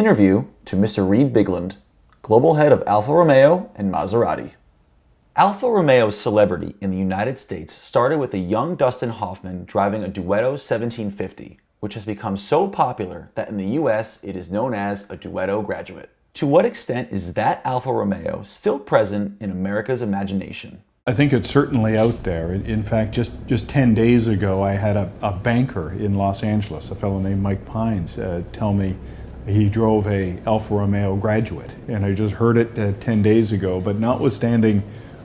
Interview to Mr. Reid Bigland, Global Head of Alfa Romeo and Maserati. Alfa Romeo's celebrity in the United States started with a young Dustin Hoffman driving a Duetto 1750, which has become so popular that in the US it is known as a Duetto graduate. To what extent is that Alfa Romeo still present in America's imagination? I think it's certainly out there. In fact, just 10 days ago, I had a banker in Los Angeles, a fellow named Mike Pines, tell me he drove a Alfa Romeo graduate. And I just heard it 10 days ago. But notwithstanding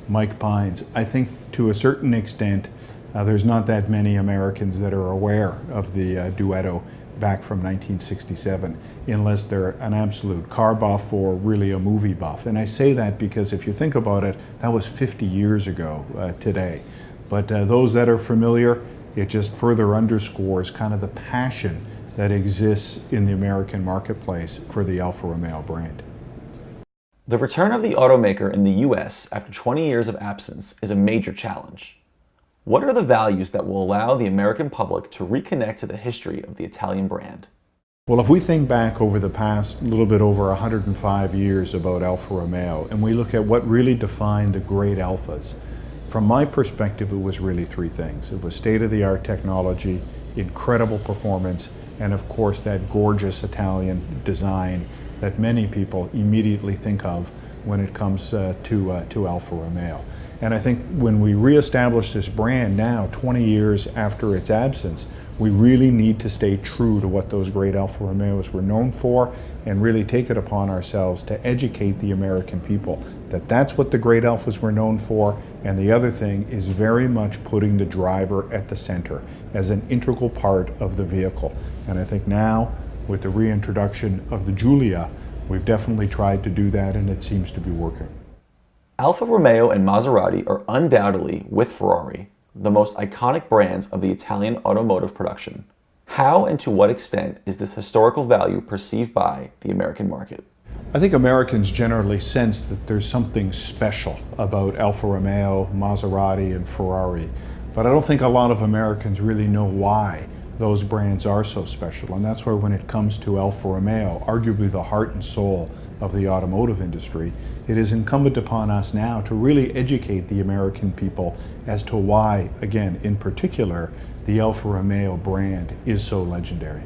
Mike Pines, I think to a certain extent, there's not that many Americans that are aware of the Duetto back from 1967, unless they're an absolute car buff or really a movie buff. And I say that because if you think about it, that was 50 years ago today. But those that are familiar, it just further underscores kind of the passion that exists in the American marketplace for the Alfa Romeo brand. The return of the automaker in the US after 20 years of absence is a major challenge. What are the values that will allow the American public to reconnect to the history of the Italian brand? Well, if we think back over the past little bit over 105 years about Alfa Romeo, and we look at what really defined the great Alfas, from my perspective, it was really three things. It was state-of-the-art technology, incredible performance, and of course that gorgeous Italian design that many people immediately think of when it comes to Alfa Romeo. And I think when we reestablish this brand now, 20 years after its absence, we really need to stay true to what those great Alfa Romeos were known for and really take it upon ourselves to educate the American people that that's what the great Alfas were known for. And the other thing is very much putting the driver at the center as an integral part of the vehicle. And I think now, with the reintroduction of the Giulia, we've definitely tried to do that, and it seems to be working. Alfa Romeo and Maserati are undoubtedly, with Ferrari, the most iconic brands of the Italian automotive production. How and to what extent is this historical value perceived by the American market? I think Americans generally sense that there's something special about Alfa Romeo, Maserati, and Ferrari, but I don't think a lot of Americans really know why those brands are so special. And that's why when it comes to Alfa Romeo, arguably the heart and soul of the automotive industry, it is incumbent upon us now to really educate the American people as to why, again, in particular, the Alfa Romeo brand is so legendary.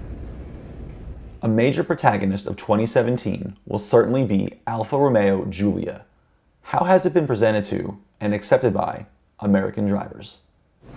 A major protagonist of 2017 will certainly be Alfa Romeo Giulia. How has it been presented to and accepted by American drivers?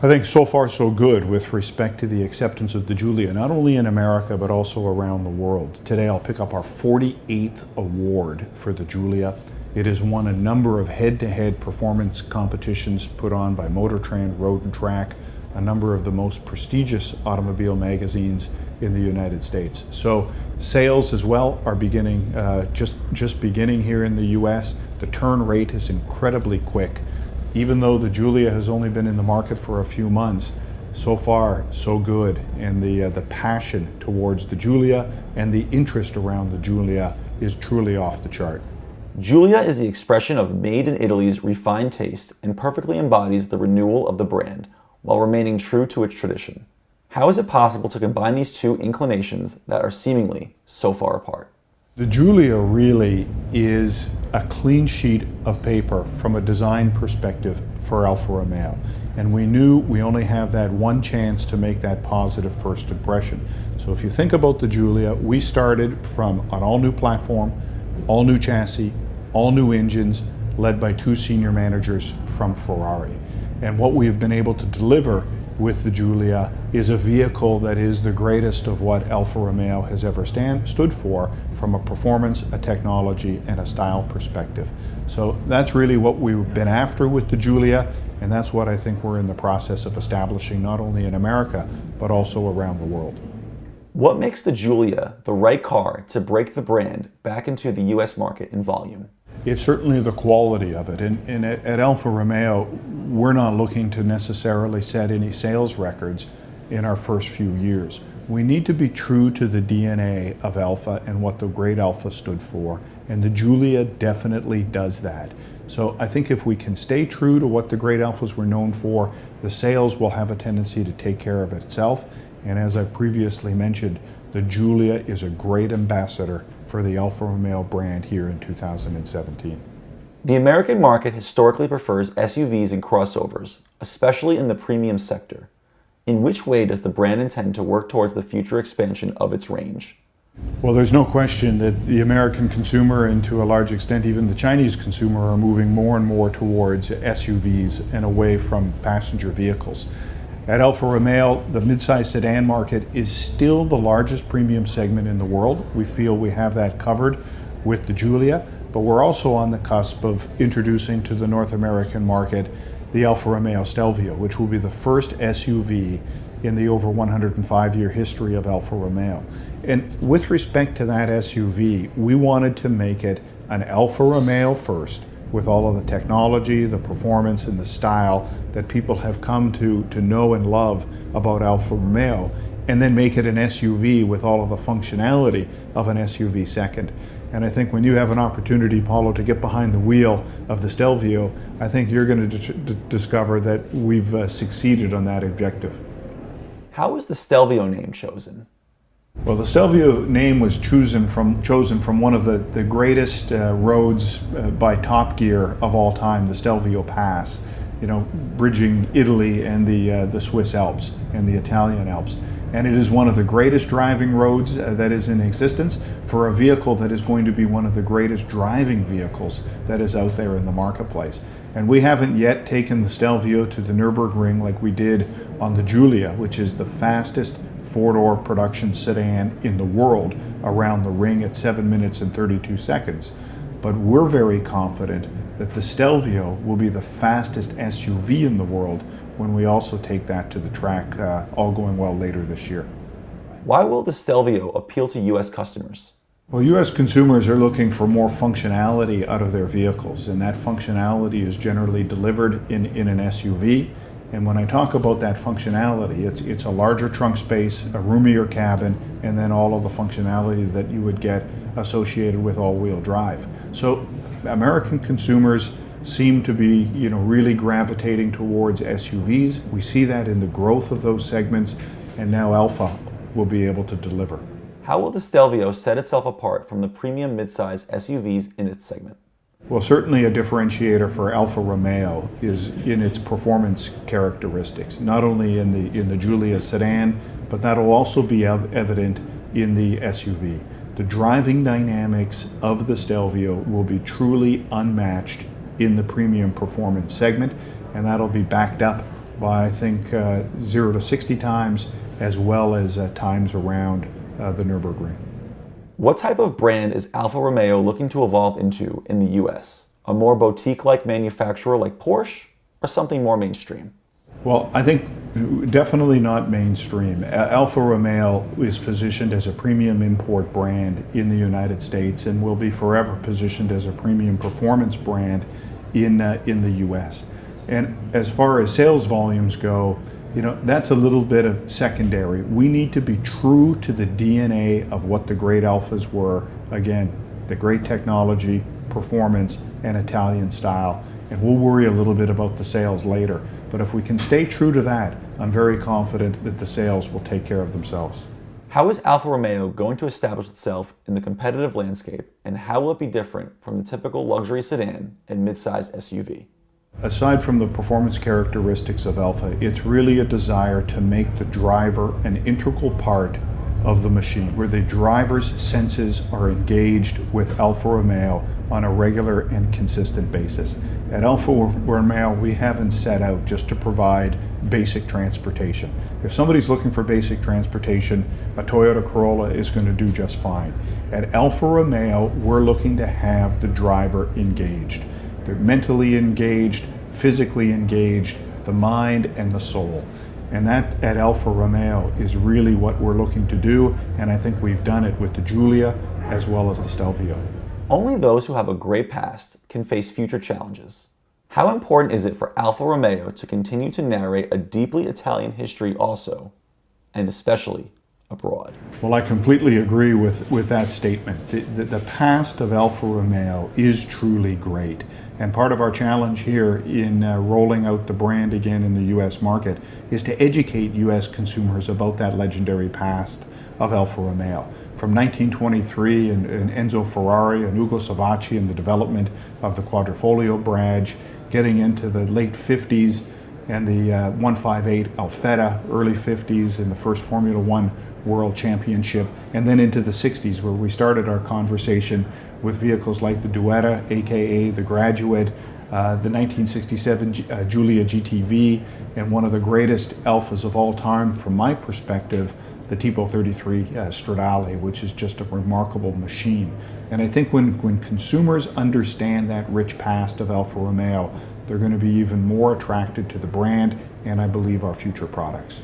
I think so far so good with respect to the acceptance of the Giulia, not only in America but also around the world. Today I'll pick up our 48th award for the Giulia. It has won a number of head-to-head performance competitions put on by Motor Trend, Road and Track, a number of the most prestigious automobile magazines in the United States. So sales as well are beginning, just beginning here in the US. The turn rate is incredibly quick. Even though the Giulia has only been in the market for a few months, so far so good. And the passion towards the Giulia and the interest around the Giulia is truly off the chart. Giulia is the expression of made in Italy's refined taste and perfectly embodies the renewal of the brand while remaining true to its tradition. How is it possible to combine these two inclinations that are seemingly so far apart? The Giulia really is a clean sheet of paper from a design perspective for Alfa Romeo. And we knew we only have that one chance to make that positive first impression. So if you think about the Giulia, we started from an all-new platform, all-new chassis, all-new engines, led by two senior managers from Ferrari. And what we have been able to deliver with the Giulia is a vehicle that is the greatest of what Alfa Romeo has ever stood for from a performance, a technology, and a style perspective. So that's really what we've been after with the Giulia, and that's what I think we're in the process of establishing not only in America, but also around the world. What makes the Giulia the right car to break the brand back into the US market in volume? It's certainly the quality of it. And at Alfa Romeo, we're not looking to necessarily set any sales records in our first few years. We need to be true to the DNA of Alfa and what the great Alfa stood for, and the Giulia definitely does that. So I think if we can stay true to what the great Alfas were known for, the sales will have a tendency to take care of itself. And as I previously mentioned, the Giulia is a great ambassador for for the Alfa Romeo brand here in 2017. The American market historically prefers SUVs and crossovers, especially in the premium sector. In which way does the brand intend to work towards the future expansion of its range? Well, there's no question that the American consumer, and to a large extent even the Chinese consumer, are moving more and more towards SUVs and away from passenger vehicles. At Alfa Romeo, the midsize sedan market is still the largest premium segment in the world. We feel we have that covered with the Giulia, but we're also on the cusp of introducing to the North American market the Alfa Romeo Stelvio, which will be the first SUV in the over 105-year history of Alfa Romeo. And with respect to that SUV, we wanted to make it an Alfa Romeo first, with all of the technology, the performance, and the style that people have come to know and love about Alfa Romeo, and then make it an SUV with all of the functionality of an SUV second. And I think when you have an opportunity, Paulo, to get behind the wheel of the Stelvio, I think you're going to discover that we've succeeded on that objective. How was the Stelvio name chosen? Well, the Stelvio name was chosen from one of the greatest roads by Top Gear of all time, the Stelvio Pass, bridging Italy and the Swiss Alps and the Italian Alps. And it is one of the greatest driving roads that is in existence for a vehicle that is going to be one of the greatest driving vehicles that is out there in the marketplace. And we haven't yet taken the Stelvio to the Nürburgring like we did on the Giulia, which is the fastest four-door production sedan in the world around the ring at 7 minutes and 32 seconds. But we're very confident that the Stelvio will be the fastest SUV in the world when we also take that to the track, all going well later this year. Why will the Stelvio appeal to U.S. customers? Well, U.S. consumers are looking for more functionality out of their vehicles, and that functionality is generally delivered in an SUV. And when I talk about that functionality, it's a larger trunk space, a roomier cabin, and then all of the functionality that you would get associated with all-wheel drive. So American consumers seem to be, really gravitating towards SUVs. We see that in the growth of those segments, and now Alfa will be able to deliver. How will the Stelvio set itself apart from the premium midsize SUVs in its segment? Well, certainly a differentiator for Alfa Romeo is in its performance characteristics, not only in the Giulia sedan, but that'll also be evident in the SUV. The driving dynamics of the Stelvio will be truly unmatched in the premium performance segment, and that'll be backed up by, I think, 0 to 60 times, as well as times around the Nürburgring. What type of brand is Alfa Romeo looking to evolve into in the US? A more boutique-like manufacturer like Porsche, or something more mainstream? Well, I think definitely not mainstream. Alfa Romeo is positioned as a premium import brand in the United States and will be forever positioned as a premium performance brand in the US. And as far as sales volumes go, that's a little bit of secondary. We need to be true to the DNA of what the great Alfas were. Again, the great technology, performance, and Italian style. And we'll worry a little bit about the sales later. But if we can stay true to that, I'm very confident that the sales will take care of themselves. How is Alfa Romeo going to establish itself in the competitive landscape, and how will it be different from the typical luxury sedan and midsize SUV? Aside from the performance characteristics of Alfa, it's really a desire to make the driver an integral part of the machine, where the driver's senses are engaged with Alfa Romeo on a regular and consistent basis. At Alfa Romeo, we haven't set out just to provide basic transportation. If somebody's looking for basic transportation, a Toyota Corolla is going to do just fine. At Alfa Romeo, we're looking to have the driver engaged. They're mentally engaged, physically engaged, the mind and the soul. And that at Alfa Romeo is really what we're looking to do, and I think we've done it with the Giulia as well as the Stelvio. Only those who have a great past can face future challenges. How important is it for Alfa Romeo to continue to narrate a deeply Italian history also, and especially abroad. Well, I completely agree with that statement. The past of Alfa Romeo is truly great. And part of our challenge here in rolling out the brand again in the U.S. market is to educate U.S. consumers about that legendary past of Alfa Romeo. From 1923 and Enzo Ferrari and Ugo Savacci and the development of the Quadrifoglio badge, getting into the late 50s and the 158 Alfetta, early 50s, and the first Formula One World Championship, and then into the 60s where we started our conversation with vehicles like the Duetta, aka the Graduate, the 1967 Giulia GTV, and one of the greatest Alfas of all time from my perspective, the Tipo 33 Stradale, which is just a remarkable machine. And I think when consumers understand that rich past of Alfa Romeo, they're going to be even more attracted to the brand and I believe our future products.